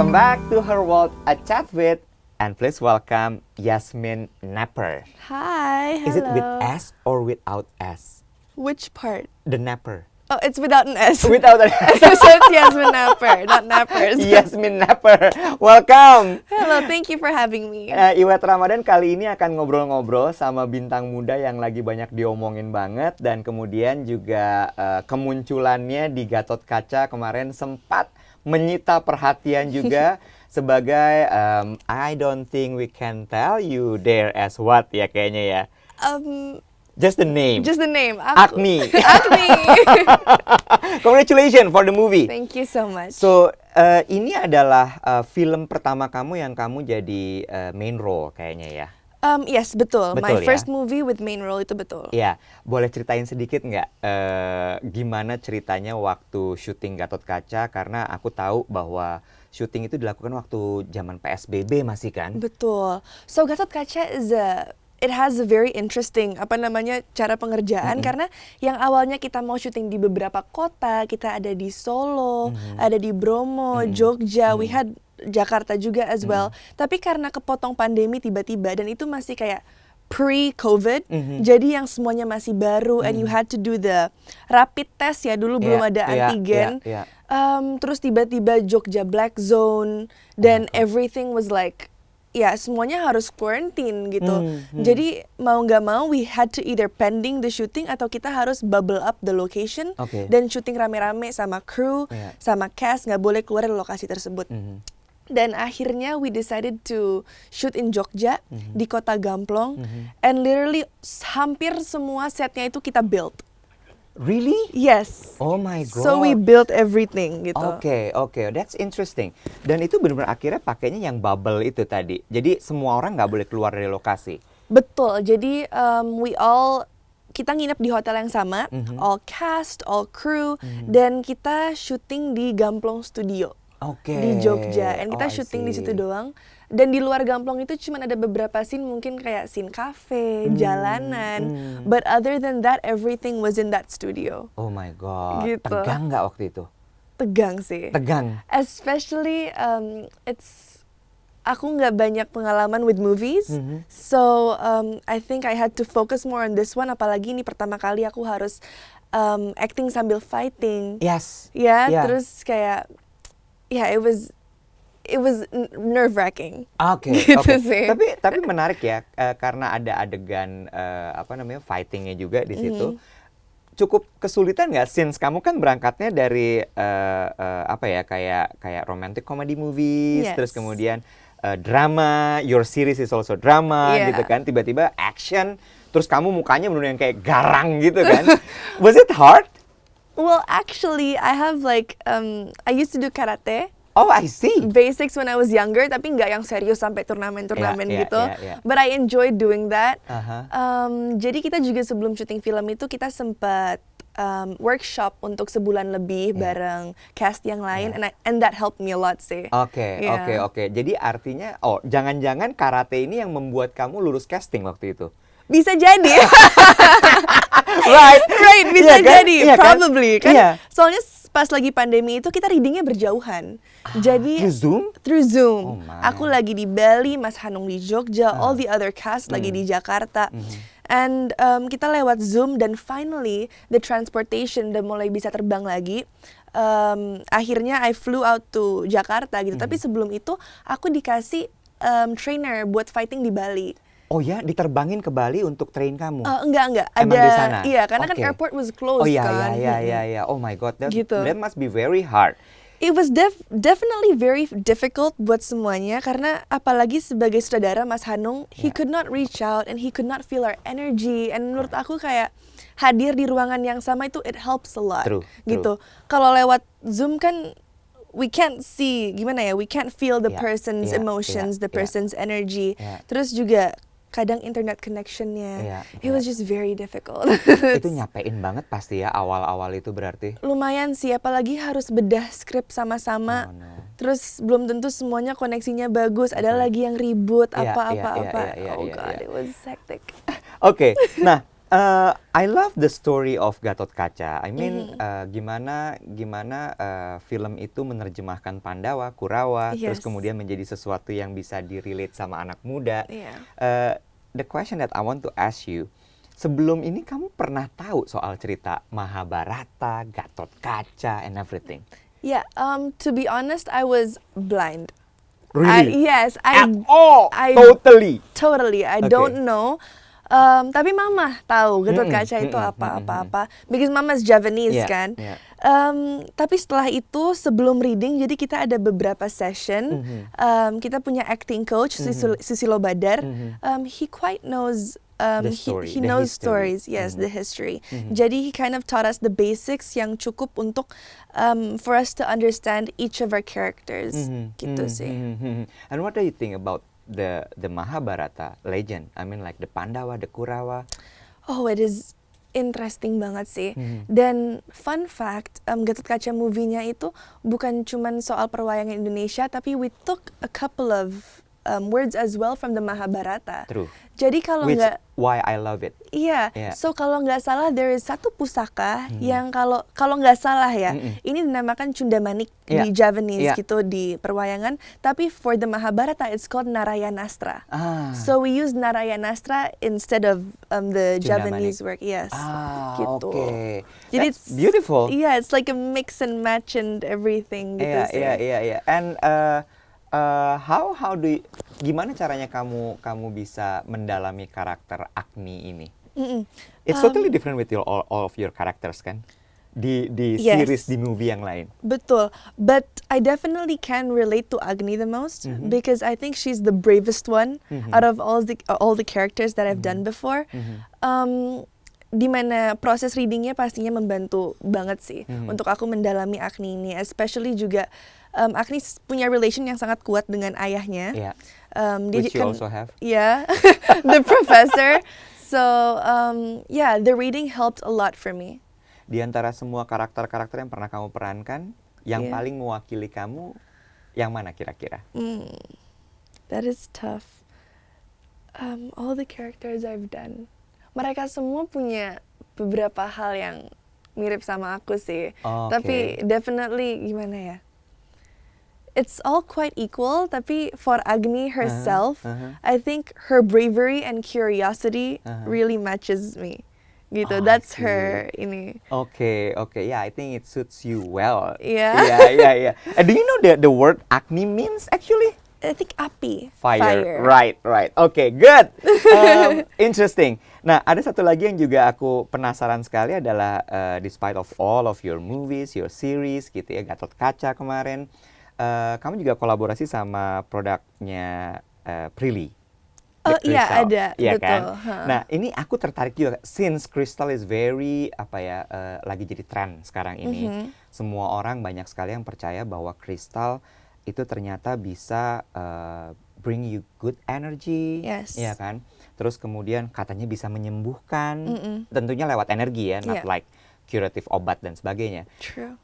Welcome back to Her World, a chat with, and please welcome Yasmin Napper. Hi, hello. Is it with S or without S? Which part? The Napper. Oh, it's without an S. Without an S. So it's Yasmin Napper, not Nappers. Yasmin Napper. Welcome. Hello, thank you for having me. Iwet Ramadan kali ini akan ngobrol-ngobrol sama bintang muda yang lagi banyak diomongin banget. Dan kemudian juga kemunculannya di Gatot Kaca kemarin sempat menyita perhatian juga. Sebagai I don't think we can tell you there as what ya kayaknya ya. Just the name. Just the name. Agni. Agni. Congratulations for the movie. Thank you so much. So, ini adalah film pertama kamu yang kamu jadi main role kayaknya ya? Yes, betul. Betul My ya? first movie with main role itu betul. Ya, boleh ceritain sedikit nggak gimana ceritanya waktu syuting Gatot Kaca? Karena aku tahu bahwa syuting itu dilakukan waktu zaman PSBB masih kan? Betul. So Gatot Kaca it has a very interesting cara pengerjaan karena yang awalnya kita mau syuting di beberapa kota, kita ada di Solo, ada di Bromo, Jogja, we had Jakarta juga as well. Tapi karena kepotong pandemi tiba-tiba dan itu masih kayak pre-COVID, jadi yang semuanya masih baru and you had to do the rapid test ya, dulu belum ada antigen. Terus tiba-tiba Jogja black zone dan everything was like ya semuanya harus quarantine gitu. Jadi mau nggak mau we had to either pending the shooting atau kita harus bubble up the location dan syuting rame-rame sama crew, sama cast, nggak boleh keluar dari lokasi tersebut. Dan akhirnya we decided to shoot in Jogja di Kota Gamplong and literally hampir semua setnya itu kita build. Really? Yes. Oh my God. So we built everything gitu. Oke, that's interesting. Dan itu benar-benar akhirnya pakainya yang bubble itu tadi. Jadi semua orang nggak boleh keluar dari lokasi. Betul. Jadi kita nginep di hotel yang sama, all cast, all crew, dan kita syuting di Gamplong Studio di Jogja. And kita syuting di situ doang. Dan di luar Gamplong itu cuma ada beberapa scene, mungkin kayak scene cafe, jalanan. But other than that, everything was in that studio. Oh my God. Gitu. Tegang nggak waktu itu? Tegang sih. Tegang. Especially, aku nggak banyak pengalaman with movies. So, I think I had to focus more on this one. Apalagi ini pertama kali aku harus acting sambil fighting. Yes. Ya, terus kayak, it was nerve-wracking. Oke. Sih. Tapi menarik ya, karena ada adegan fightingnya juga di situ. Cukup kesulitan nggak, since kamu kan berangkatnya dari kayak romantic comedy movies, terus kemudian drama, your series is also drama gitu kan, tiba-tiba action, terus kamu mukanya benar yang kayak garang gitu kan. Was it hard? Well, actually, I have I used to do karate. Oh, I see. Basics when I was younger, tapi nggak yang serius sampai turnamen-turnamen gitu. But I enjoy doing that. Jadi kita juga sebelum syuting film itu kita sempat workshop untuk sebulan lebih bareng cast yang lain, and that helped me a lot sih. Oke. Jadi artinya, jangan-jangan karate ini yang membuat kamu lulus casting waktu itu? Bisa jadi. Right, bisa jadi. Probably kan? Kan soalnya pas lagi pandemi itu kita readingnya berjauhan. Jadi Through Zoom? Oh, aku lagi di Bali, Mas Hanung di Jogja, all the other cast lagi di Jakarta. And kita lewat Zoom dan finally the transportation udah mulai bisa terbang lagi. Akhirnya I flew out to Jakarta gitu. Tapi sebelum itu aku dikasih trainer buat fighting di Bali. Oh ya, diterbangin ke Bali untuk train kamu? Enggak. Emang ada di sana? Iya, karena kan airport was closed kan. Iya. Oh my God, that Gitu. must be very hard. It was definitely very difficult buat semuanya karena apalagi sebagai saudara Mas Hanung, he could not reach out and he could not feel our energy. And menurut aku kayak hadir di ruangan yang sama itu it helps a lot. True. Gitu. Kalau lewat Zoom kan we can't see we can't feel the person's emotions, the person's energy. Terus juga kadang internet connectionnya, it was just very difficult. Itu nyapein banget pasti ya awal-awal itu berarti? Lumayan sih, apalagi harus bedah skrip sama-sama. Terus belum tentu semuanya koneksinya bagus, ada lagi yang ribut, apa. Oh God, it was hectic. Oke, nah I love the story of Gatot Kaca. I mean, gimana film itu menerjemahkan Pandawa, Kurawa, terus Yes. kemudian menjadi sesuatu yang bisa direlate sama anak muda. Yeah. The question that I want to ask you, sebelum ini kamu pernah tahu soal cerita Mahabharata, Gatot Kaca, and everything? Yeah, to be honest, I was blind. Really? Yes, At all? Totally? Totally, I Okay. don't know. Tapi mama tahu Gatot Kaca itu apa. Because mama's Javanese Yeah, kan. yeah. Tapi setelah itu sebelum reading, jadi kita ada beberapa session. Kita punya acting coach Susilo Badar. He quite knows. The story, He the knows history. stories, yes, the history. Jadi he kind of taught us the basics yang cukup untuk for us to understand each of our characters, gitu sih. And what do you think about the Mahabharata legend? I mean, like the Pandawa, the Kurawa. Oh, it is interesting banget sih. Dan fun fact, Gatot Kaca movie-nya itu bukan cuman soal perwayangan Indonesia, tapi we took a couple of words as well from the Mahabharata. True. Jadi kalau Which nggak, why I love it. iya, Yeah. so kalau nggak salah there is satu pusaka yang kalau nggak salah ya, ini dinamakan Cundamanik di Javanese gitu di perwayangan, tapi for the Mahabharata it's called Narayanastra. So we use Narayanastra instead of the Javanese word, yes. Gitu. Okay. Jadi That's beautiful. Yeah, it's like a mix and match and everything gitu sih. Iya. And how do you, gimana caranya kamu bisa mendalami karakter Agni ini? It's totally different with all of your characters kan? Di Yes. series, di movie yang lain. Betul, but I definitely can relate to Agni the most because I think she's the bravest one out of all the characters that I've done before. Dimana proses readingnya pastinya membantu banget sih untuk aku mendalami Agni ini, especially juga Agni punya relation yang sangat kuat dengan ayahnya. Yeah. Dia Which you kan- also have. Yeah, the professor. So yeah, the reading helped a lot for me. Di antara semua karakter-karakter yang pernah kamu perankan, yang Yeah. paling mewakili kamu, yang mana kira-kira? That is tough. All the characters I've done, mereka semua punya beberapa hal yang mirip sama aku sih. Okay. Tapi definitely gimana ya? It's all quite equal, tapi for Agni herself, I think her bravery and curiosity really matches me. Gitu, I that's see. her ini. Okay. Yeah, I think it suits you well. Yeah. Yeah. Do you know the word Agni means actually? I think api. Fire. Right. Okay, good. Interesting. Nah, ada satu lagi yang juga aku penasaran sekali adalah despite of all of your movies, your series gitu ya, Gatot Kaca kemarin, kamu juga kolaborasi sama produknya Prilly. Oh The iya, Crystal. ada, Iya betul. kan? Ha. Nah, ini aku tertarik juga since Crystal is very lagi jadi tren sekarang ini. Semua orang banyak sekali yang percaya bahwa Crystal itu ternyata bisa bring you good energy, Yes. ya kan? Terus kemudian katanya bisa menyembuhkan, tentunya lewat energi ya, not Yeah. like curative obat dan sebagainya. True.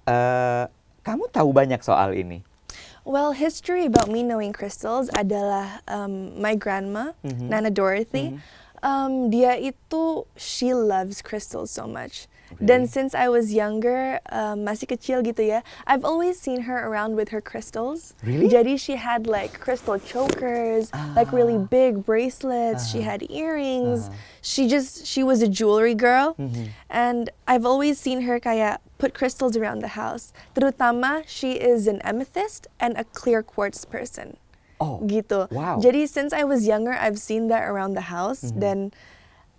Kamu tahu banyak soal ini? Well, history about me knowing crystals adalah my grandma, Nana Dorothy. Dia itu, she loves crystals so much. Dan since I was younger, masih kecil gitu ya, I've always seen her around with her crystals. Really? Jadi she had like crystal chokers, like really big bracelets. She had earrings. She was a jewelry girl, and I've always seen her kayak put crystals around the house. Terutama she is an amethyst and a clear quartz person. Oh, Gitu. wow. Jadi since I was younger, I've seen that around the house. Dan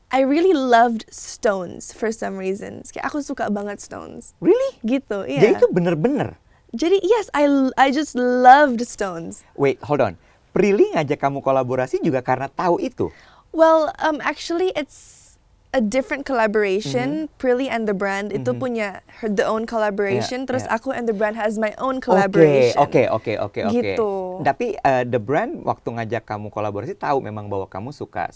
I really loved stones for some reasons. Kayak aku suka banget stones. Really? Gitu, iya. Jadi itu bener-bener? Jadi yes, I just loved stones. Wait, hold on. Prilly ngajak kamu kolaborasi juga karena tahu itu? Well, actually it's a different collaboration. Prilly and the brand itu punya the own collaboration. Yeah, Terus yeah. aku and the brand has my own collaboration. Oke. Gitu. Tapi the brand waktu ngajak kamu kolaborasi tahu memang bahwa kamu suka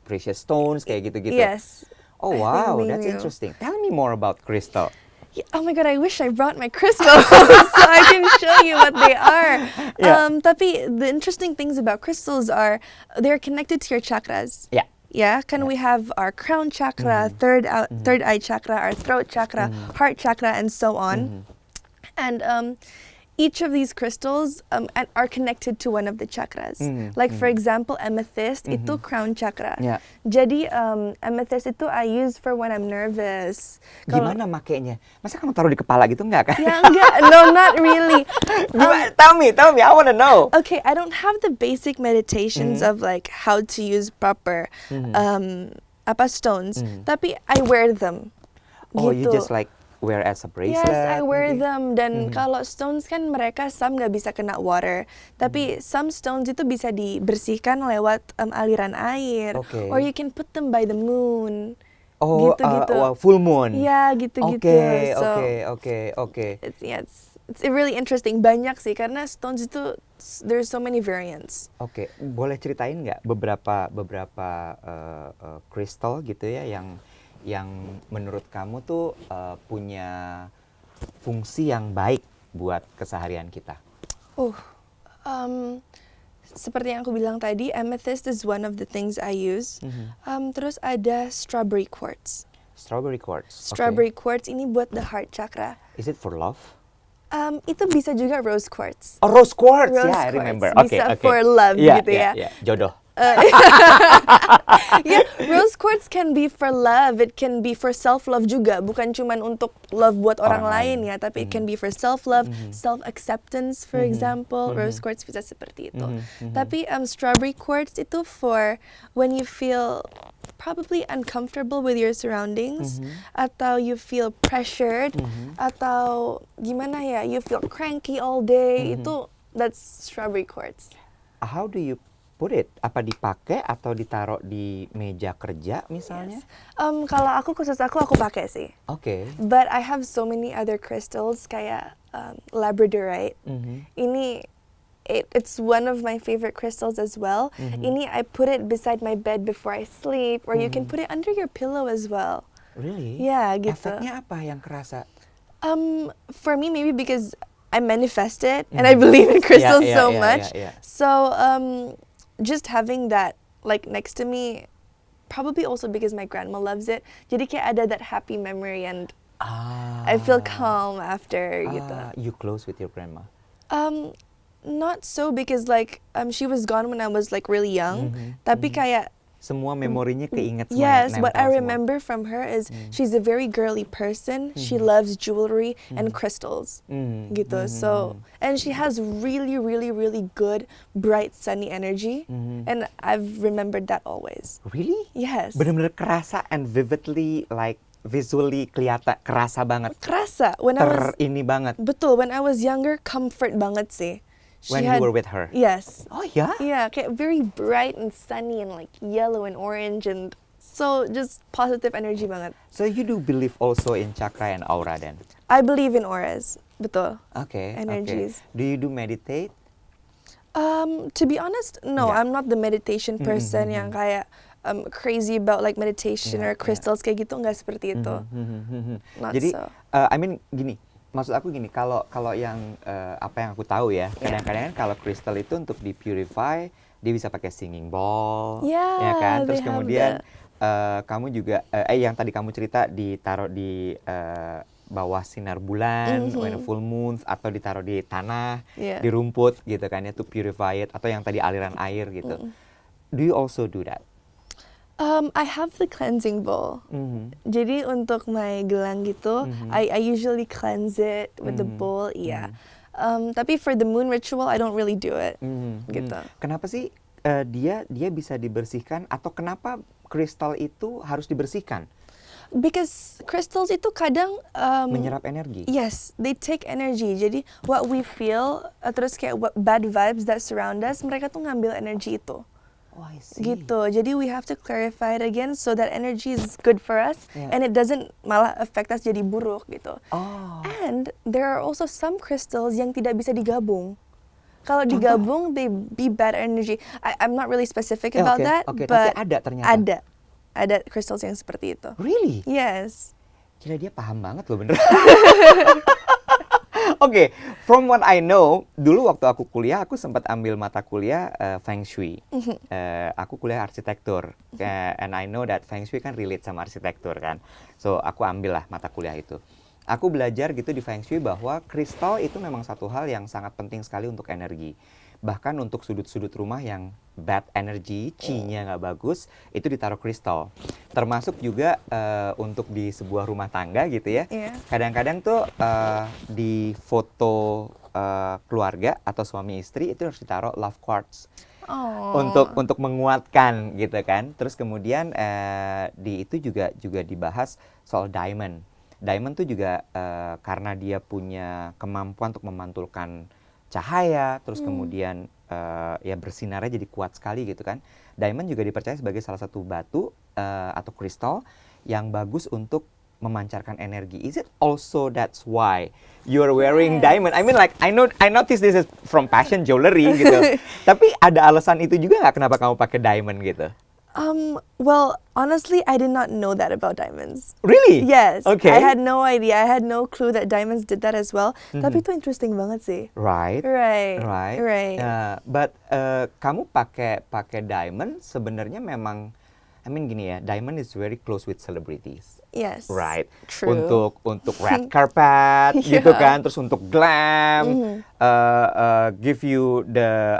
precious stones kayak gitu-gitu. Yes. Oh I wow, think they that's knew. interesting. Tell me more about crystal. Yeah, oh my god, I wish I brought my crystals so I can show you what they are. Yeah. Tapi the interesting things about crystals are they're connected to your chakras. Ya. yeah, can we have our crown chakra, third eye chakra, our throat chakra, heart chakra, and so on. And each of these crystals are connected to one of the chakras. Like for example, amethyst itu crown chakra. Yeah. Jadi amethyst itu I use for when I'm nervous. Gimana makainya? Masa kamu taruh di kepala gitu enggak kan? Ya enggak, no, not really. Tell me, I wanna know. Okay, I don't have the basic meditations of like how to use proper stones. Tapi I wear them. Oh, gitu. you just like wear as a bracelet? Yes, I wear maybe? them. Dan kalau stones kan mereka some nggak bisa kena water. Tapi some stones itu bisa dibersihkan lewat aliran air. Okay. Or you can put them by the moon. Oh, gitu-gitu. Full moon. Ya, gitu-gitu. Oke. It's really interesting. Banyak sih karena stones itu there's so many variants. Oke, boleh ceritain nggak beberapa kristal gitu ya yang menurut kamu tuh punya fungsi yang baik buat keseharian kita? Seperti yang aku bilang tadi, amethyst is one of the things I use. Terus ada strawberry quartz. Strawberry quartz. Strawberry quartz ini buat the heart chakra. Is it for love? Itu bisa juga rose quartz. Oh, rose quartz. Rose I quartz. remember. Bisa for love gitu ya. Jodoh. Yeah, rose quartz can be for love, it can be for self-love juga, bukan cuman untuk love buat orang lain ya, tapi it can be for self-love, self-acceptance for example, rose quartz bisa seperti itu. Tapi strawberry quartz itu for when you feel probably uncomfortable with your surroundings, atau you feel pressured, atau gimana ya, you feel cranky all day, itu that's strawberry quartz. How do you put it? Apa dipakai atau ditaruh di meja kerja misalnya? Kalau khusus aku pakai sih. Oke. But I have so many other crystals kayak labradorite. Ini it's one of my favorite crystals as well. Ini I put it beside my bed before I sleep, or you can put it under your pillow as well. Really? Yeah, gitu. Efeknya apa yang kerasa? For me maybe because I manifest it and I believe in crystals so much. So just having that like next to me, probably also because my grandma loves it. Jadi kayak ada that happy memory and I feel calm after gitu. You close with your grandma? Not so because like she was gone when I was like really young. Tapi kayak semua memorinya keinget semua. Yes, what I remember from her is she's a very girly person. She loves jewelry and crystals. Gitu. So, and she has really, really, really good, bright, sunny energy. And I've remembered that always. Really? Yes. Benar-benar kerasa and vividly like visually kelihatan kerasa banget. Kerasa. Ini banget. Betul, when I was younger, comfort banget sih. When you were with her? Yes. Oh yeah? Yeah, kayak very bright and sunny and like yellow and orange and so just positive energy banget. So you do believe also in chakra and aura then? I believe in auras, betul. Okay. Energies. Do you do meditate? To be honest, no, I'm not the meditation person yang kayak crazy about like meditation or crystals kayak gitu, nggak seperti itu. Not Jadi, so. I mean gini. Maksud aku gini, kalau yang apa yang aku tahu ya, kadang-kadang kan kalau kristal itu untuk di purify, dia bisa pakai singing bowl, ya kan. Terus kemudian kamu juga, yang tadi kamu cerita ditaruh di bawah sinar bulan, when full moon, atau ditaruh di tanah, di rumput gitu kan ya, to purify it, atau yang tadi aliran air gitu. Do you also do that? I have the cleansing bowl. Jadi untuk my gelang gitu, I usually cleanse it with the bowl, tapi for the moon ritual, I don't really do it, gitu. Kenapa sih dia bisa dibersihkan atau kenapa kristal itu harus dibersihkan? Because crystals itu kadang menyerap energi. Yes, they take energy. Jadi what we feel, terus kayak what bad vibes that surround us, mereka tuh ngambil energi itu. Oh, I see. Gitu. Jadi we have to clarify it again so that energy is good for us and it doesn't malah affect us jadi buruk gitu. And there are also some crystals yang tidak bisa digabung. Kalau digabung, they be bad energy. I'm not really specific about that, but tapi ada ternyata. Ada crystals yang seperti itu. Really? Yes. Gila, dia paham banget loh bener. Oke, from what I know, dulu waktu aku kuliah, aku sempat ambil mata kuliah Feng Shui. Aku kuliah arsitektur, and I know that Feng Shui kan relate sama arsitektur kan. So, aku ambil lah mata kuliah itu. Aku belajar gitu di Feng Shui bahwa kristal itu memang satu hal yang sangat penting sekali untuk energi. Bahkan untuk sudut-sudut rumah yang bad energy, chi-nya nggak bagus, itu ditaruh kristal. Termasuk juga untuk di sebuah rumah tangga gitu ya. Iya. Kadang-kadang tuh di foto keluarga atau suami istri itu harus ditaruh love quartz Oh. untuk menguatkan gitu kan. Terus kemudian di itu juga dibahas soal diamond. Diamond tuh juga karena dia punya kemampuan untuk memantulkan cahaya, terus kemudian ya bersinarnya jadi kuat sekali gitu kan. Diamond juga dipercaya sebagai salah satu batu atau kristal yang bagus untuk memancarkan energi. Is it also that's why you're wearing diamond? I mean like I notice this is from fashion jewelry gitu. Tapi ada alasan itu juga nggak kenapa kamu pakai diamond gitu? Well, honestly, I did not know that about diamonds. Really? Yes. Okay. I had no idea. I had no clue that diamonds did that as well. Tapi itu interesting banget sih. Right. Right. Right. But kamu pakai diamond sebenarnya memang, I mean gini ya, diamond is very close with celebrities. Yes. Right. True. Untuk red carpet gitu kan, terus untuk glam, give you the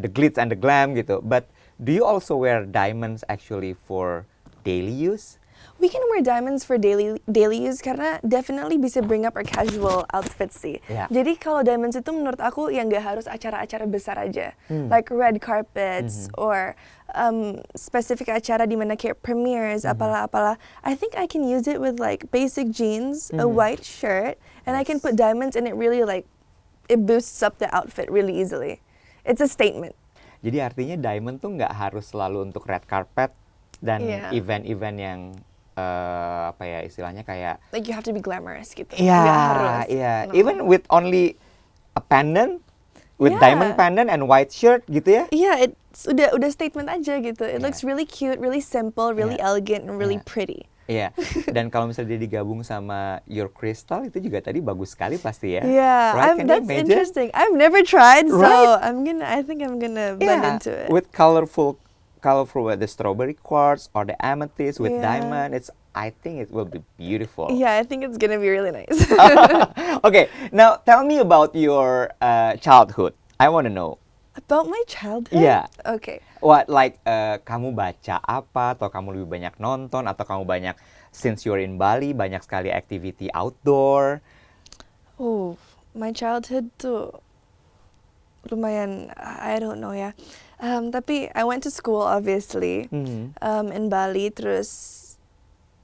the glitz and the glam gitu. But do you also wear diamonds actually for daily use? We can wear diamonds for daily use karena definitely bisa bring up our casual outfits sih. Yeah. Jadi kalau diamonds itu menurut aku yang nggak harus acara-acara besar aja, like red carpets or spesifik acara di mana kayak premieres, apalah. I think I can use it with like basic jeans, a white shirt, and I can put diamonds and it really like it boosts up the outfit really easily. It's a statement. Jadi artinya diamond tuh nggak harus selalu untuk red carpet dan Yeah. event-event yang istilahnya kayak Like you have to be glamorous gitu. iya, Nggak harus. iya. No. Even with only a pendant, with Yeah. diamond pendant and white shirt gitu ya. Iya, it's udah statement aja gitu. It Yeah. looks really cute, really simple, really Yeah. elegant, and really Yeah. pretty. Iya. Dan kalau misalnya dia digabung sama your crystal itu juga tadi bagus sekali pasti ya. Yeah, Right? Can you that's imagine? interesting. I've never tried, so Right? I think I'm gonna blend Yeah, into it. with colorful with the strawberry quartz or the amethyst with Yeah. diamond, I think it will be beautiful. Yeah, I think it's gonna be really nice. Okay, now tell me about your childhood. I want to know. About my childhood? Yeah. Okay. What kamu baca apa atau kamu lebih banyak nonton atau kamu banyak since you're in Bali banyak sekali activity outdoor. Oh, my childhood tuh lumayan, I don't know ya. Tapi I went to school obviously in Bali. Terus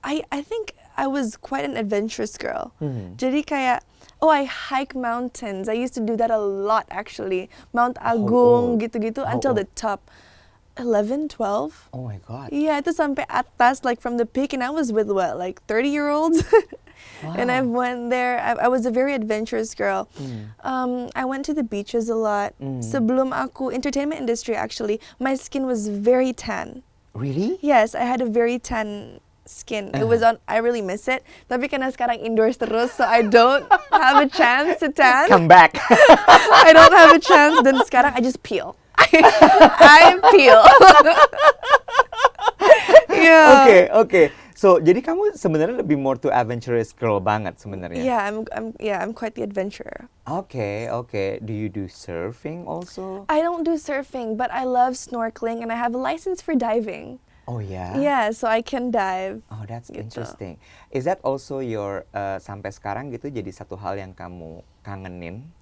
I think I was quite an adventurous girl. Jadi kayak I hike mountains. I used to do that a lot actually. Mount Agung old? gitu-gitu How until old? the top. 11, 12. Oh my god. Iya, itu sampai atas like from the peak, and I was with what, like 30-year-olds? And I went there. I was a very adventurous girl. I went to the beaches a lot. Sebelum aku entertainment industry actually, my skin was very tan. Really? Yes, I had a very tan skin. It was on. I really miss it. Tapi karena sekarang indoors terus, so I don't have a chance to tan. Come back. I don't have a chance. Dan sekarang I just peel. I peel. Yeah. Okay. So jadi kamu sebenarnya lebih more to adventurous girl banget sebenarnya. Yeah, I'm quite the adventurer. Okay. Do you do surfing also? I don't do surfing, but I love snorkeling and I have a license for diving. Oh ya. Yeah, so I can dive. Oh, that's Gitu. interesting. Is that also your sampai sekarang gitu jadi satu hal yang kamu kangenin?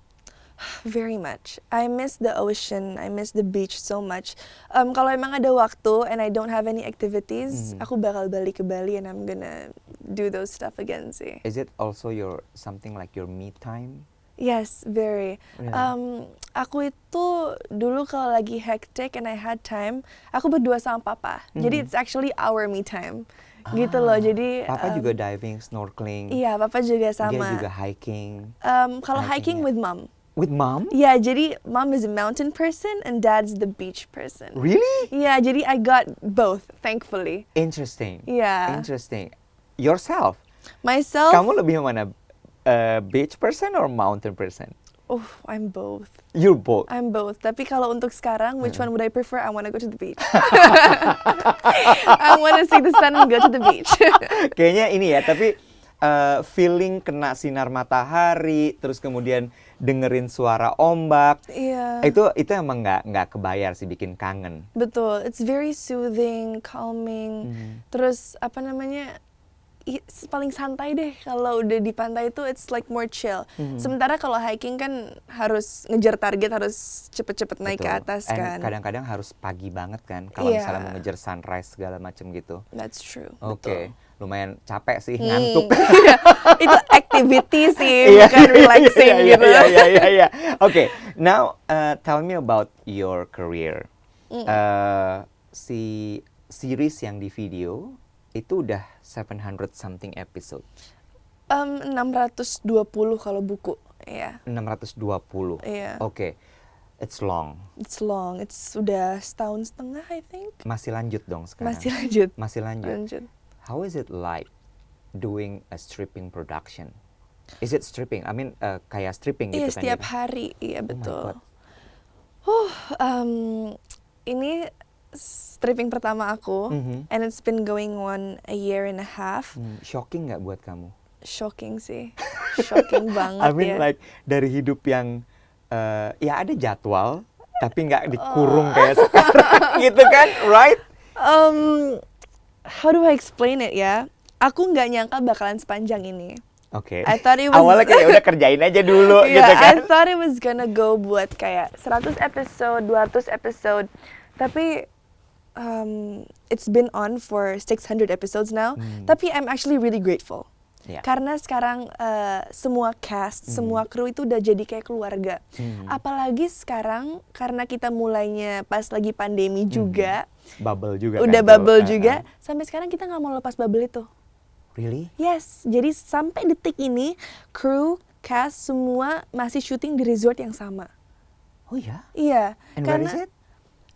Very much. I miss the ocean. I miss the beach so much. Kalau emang ada waktu and I don't have any activities, aku bakal balik ke Bali and I'm gonna do those stuff again sih. Is it also your something like your me time? Yes, very. Yeah. Aku itu dulu kalau lagi hectic and I had time, aku berdua sama papa. Jadi it's actually our me time. Gitu loh. Jadi Papa juga diving, snorkeling. Iya, papa juga Dia sama. juga hiking. Kalau Hiking hiking ya. with mom. With mom? Yeah, jadi mom is a mountain person and dad's the beach person. Really? Yeah, jadi I got both, thankfully. Interesting. Yeah. Interesting. Yourself? Myself, Kamu lebih mana? a beach person or mountain person? Oh, I'm both. You're both. I'm both. Tapi kalau untuk sekarang, which one would I prefer? I want to go to the beach. I want to see the sun and go to the beach. Kayaknya ini ya, tapi feeling kena sinar matahari, terus kemudian dengerin suara ombak, Iya. itu emang nggak kebayar sih, bikin kangen. Betul. It's very soothing, calming. Terus apa namanya? Paling santai deh kalau udah di pantai itu, it's like more chill. Sementara kalau hiking kan harus ngejar target, harus cepet-cepet naik ke Betul. atas And kan. kadang-kadang harus pagi banget kan, kalau Iya. misalnya mau ngejar sunrise segala macam gitu. That's true. Oke, Betul. lumayan capek sih, ngantuk. Itu activity sih, Iya, bukan relaxing iya, gitu. Iya. Oke, now tell me about your career. Si series yang di video itu udah 700 something episode. 620 kalau buku, ya. 620. Iya. Oke. It's long. It's long. It's udah setahun setengah, I think. Masih lanjut dong sekarang. Masih lanjut. Masih lanjut. Lanjut. How is it like doing a stripping production? Is it stripping? I mean kayak stripping Iya, gitu kan? setiap ya? hari, iya Oh my betul. God. Ini stripping pertama aku, Mhm. and it's been going on a year and a half. Shocking nggak buat kamu? Shocking sih, shocking banget I mean ya. like dari hidup yang ya ada jadwal tapi nggak dikurung kayak sekarang gitu kan, right? How do I explain it ya? Aku nggak nyangka bakalan sepanjang ini. Oke. I thought it was- Awalnya kayak udah kerjain aja dulu gitu Yeah, kan. I thought it was gonna go buat kayak 100 episode, 200 episode. Tapi it's been on for 600 episodes now. Tapi I'm actually really grateful. Yeah. Karena sekarang semua cast, semua kru itu udah jadi kayak keluarga. Apalagi sekarang karena kita mulainya pas lagi pandemi juga, Bubble juga udah kan, bubble tuh. juga. Sampai sekarang kita nggak mau lepas bubble itu. Really? Yes, jadi sampai detik ini kru, cast semua masih syuting di resort yang sama. Oh ya? Iya, And where is it?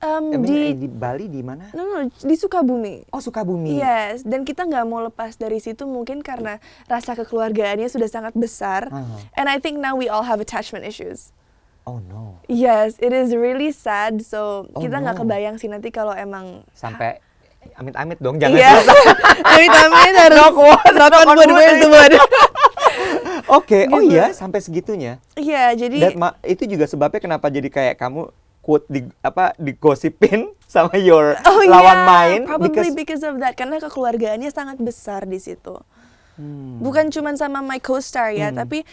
I mean, di Bali di mana? no, di Sukabumi. Oh, Sukabumi. Yes, dan kita nggak mau lepas dari situ mungkin karena rasa kekeluargaannya sudah sangat besar. And I think now we all have attachment issues. Oh no. Yes, it is really sad. So Oh, kita nggak no. kebayang sih nanti kalau emang Sampai amit-amit dong, jangan Iya. susah. Amit-amit harus Knock wood, knock on wood, where's the wood? Oke, oh Gitu. iya sampai segitunya. Iya, jadi Itu juga sebabnya kenapa jadi kayak kamu quote digosipin sama your lawan main probably because of that, karena kekeluargaannya sangat besar di situ. Bukan cuma sama my co-star ya, tapi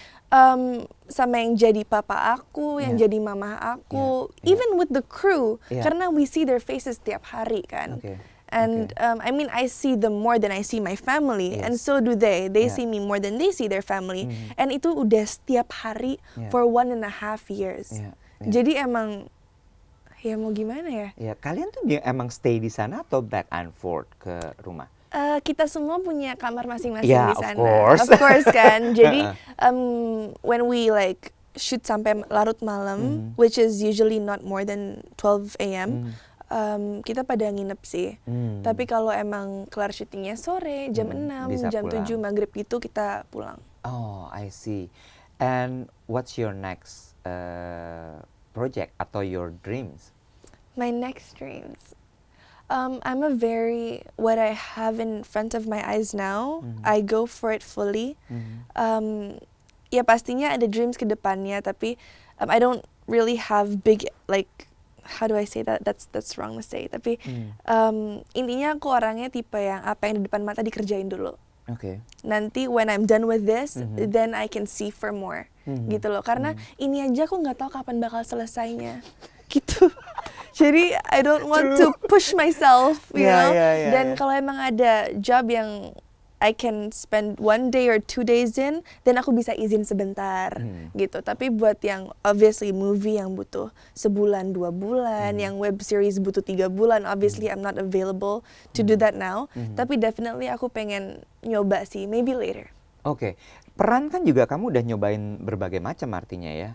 sama yang jadi papa aku, yang jadi mama aku, even with the crew, karena we see their faces tiap hari kan. Okay. And I mean, I see them more than I see my family, and so do they. They see me more than they see their family, and itu udah setiap hari for 1.5 years. Jadi emang ya mau gimana ya? Ya, kalian tuh emang stay di sana atau back and forth ke rumah? Kita semua punya kamar masing-masing Yeah, di of sana. course. Of course kan. Jadi when we like shoot sampai larut malam, which is usually not more than 12 a.m. Kita pada nginep sih. Tapi kalau emang kelar syutingnya sore, jam 6, bisa jam pulang. 7 maghrib gitu kita pulang. Oh, I see. And what's your next project atau your dreams? My next dreams. I'm what I have in front of my eyes now, I go for it fully. Ya pastinya ada dreams ke depannya, tapi I don't really have big, like, how do I say that? That's wrong to say. Tapi intinya aku orangnya tipe yang apa yang di depan mata dikerjain dulu. Oke. Nanti when I'm done with this, then I can see for more. Gitu loh. Karena ini aja aku nggak tahu kapan bakal selesainya. Gitu. Jadi I don't want to push myself, you know. Dan kalau emang ada job yang I can spend 1 day or 2 days in, then aku bisa izin sebentar, gitu. Tapi buat yang obviously movie yang butuh sebulan 2 bulan, yang web series butuh 3 bulan, obviously I'm not available to do that now. Tapi definitely aku pengen nyoba sih, maybe later. Oke. Peran kan juga kamu udah nyobain berbagai macam artinya ya.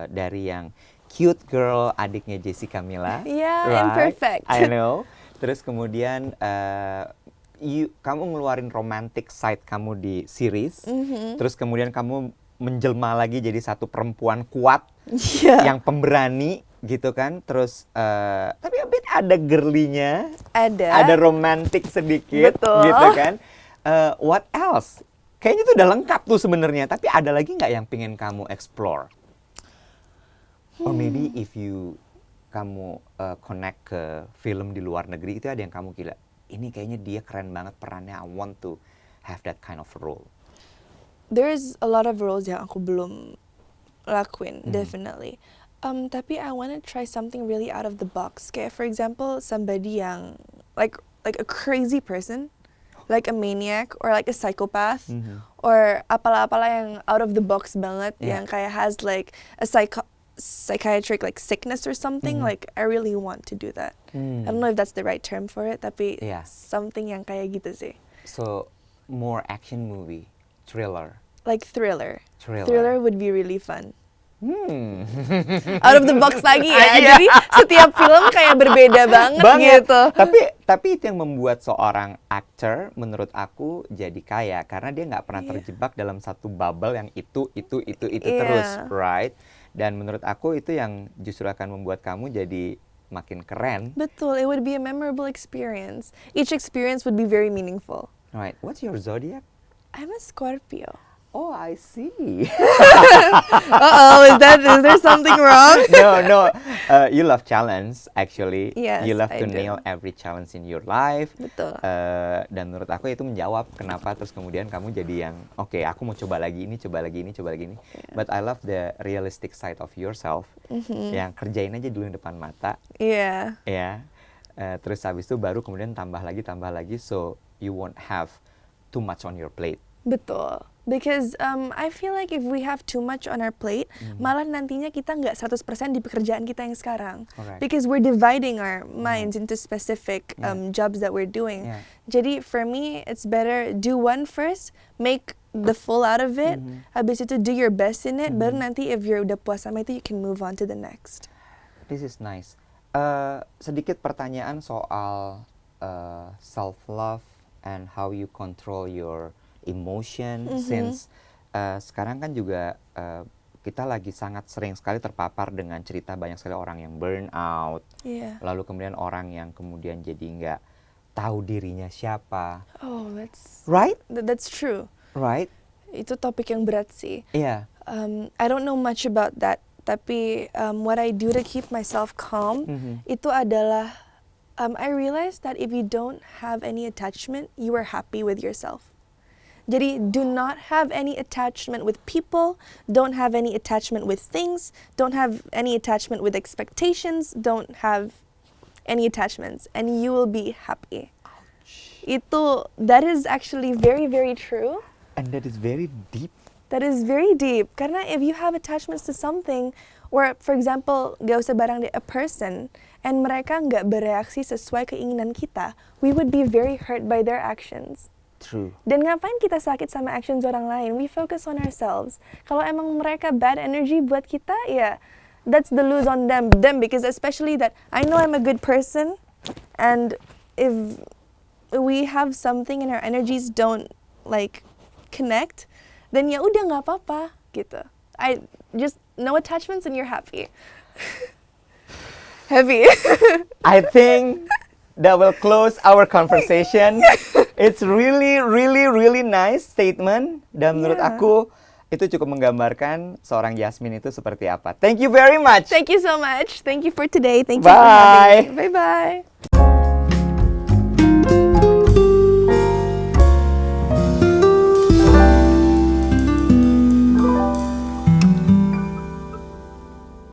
Dari yang cute girl, adiknya Jessica Mila. Yeah, right? imperfect. I know. Terus kemudian kamu ngeluarin romantic side kamu di series, Mhm. terus kemudian kamu menjelma lagi jadi satu perempuan kuat Iya. yang pemberani gitu kan, terus tapi a bit ada girly-nya, ada romantic sedikit Betul. gitu kan. What else? Kayaknya tuh udah lengkap tuh sebenarnya, tapi ada lagi nggak yang pengen kamu explore? Or maybe if kamu connect ke film di luar negeri, itu ada yang kamu gila, ini kayaknya dia keren banget perannya, I want to have that kind of role. There's a lot of roles yang aku belum lakuin, definitely. Tapi I wanna try something really out of the box. Kayak for example, somebody yang like a crazy person, like a maniac or like a psychopath, or apalah-apalah yang out of the box banget, Yeah. yang kayak has like a psychiatric like sickness or something. Like I really want to do that. I don't know if that's the right term for it, tapi Yeah. something yang kayak gitu sih. So more action movie, thriller. Like thriller. Thriller. Thriller would be really fun. Out Out of the box lagi ya. Iya. Jadi setiap film kayak berbeda banget, gitu. Tapi itu yang membuat seorang aktor menurut aku jadi kaya karena dia nggak pernah terjebak dalam satu bubble yang itu Iya. terus, right? Dan menurut aku itu yang justru akan membuat kamu jadi makin keren. Betul, it would be a memorable experience. Each experience would be very meaningful. Right. What's your zodiac? I'm a Scorpio. Oh, I see. Uh-oh, is there something wrong? No. You love challenge, actually. Yes, You love I to do. nail every challenge in your life. Betul. Dan menurut aku itu menjawab kenapa terus kemudian kamu jadi yang oke, aku mau coba lagi ini. But I love the realistic side of yourself. Yang kerjain aja dulu yang depan mata, Iya. ya. Terus habis itu baru kemudian tambah lagi, so you won't have too much on your plate. Betul. Because I feel like if we have too much on our plate, malah nantinya kita nggak 100% di pekerjaan kita yang sekarang. Correct. Because we're dividing our minds into specific jobs that we're doing. Yeah. Jadi for me, it's better do one first, make the full out of it. Habis itu do your best in it. Baru nanti if you're udah puas sama itu, you can move on to the next. This is nice. Sedikit pertanyaan soal self-love and how you control your emotion, since sekarang kan juga kita lagi sangat sering sekali terpapar dengan cerita banyak sekali orang yang burn out, Yeah. lalu kemudian orang yang kemudian jadi nggak tahu dirinya siapa, Oh, right? that's true. Right? Itu topik yang berat sih. Iya. I don't know much about that, tapi what I do to keep myself calm itu adalah I realize that if you don't have any attachment, you are happy with yourself. Jadi do not have any attachment with people, don't have any attachment with things, don't have any attachment with expectations, don't have any attachments, and you will be happy. That is actually very, very true. And that is very deep. That is very deep. Karena if you have attachments to something, or for example, gak usah barang a person, and mereka nggak bereaksi sesuai keinginan kita, we would be very hurt by their actions. True. Dan ngapain kita sakit sama actions orang lain? We focus on ourselves. Kalau emang mereka bad energy buat kita, ya that's the lose on them because especially that I know I'm a good person, and if we have something and our energies don't like connect, then ya udah nggak apa-apa gitu. I just no attachments and you're happy. Heavy. I think that will close our conversation. It's really, really, really nice statement. Dan menurut Yeah. aku itu cukup menggambarkan seorang Yasmin itu seperti apa. Thank you very much. Thank you so much. Thank you for today. Thank you Bye. for having me. Bye-bye.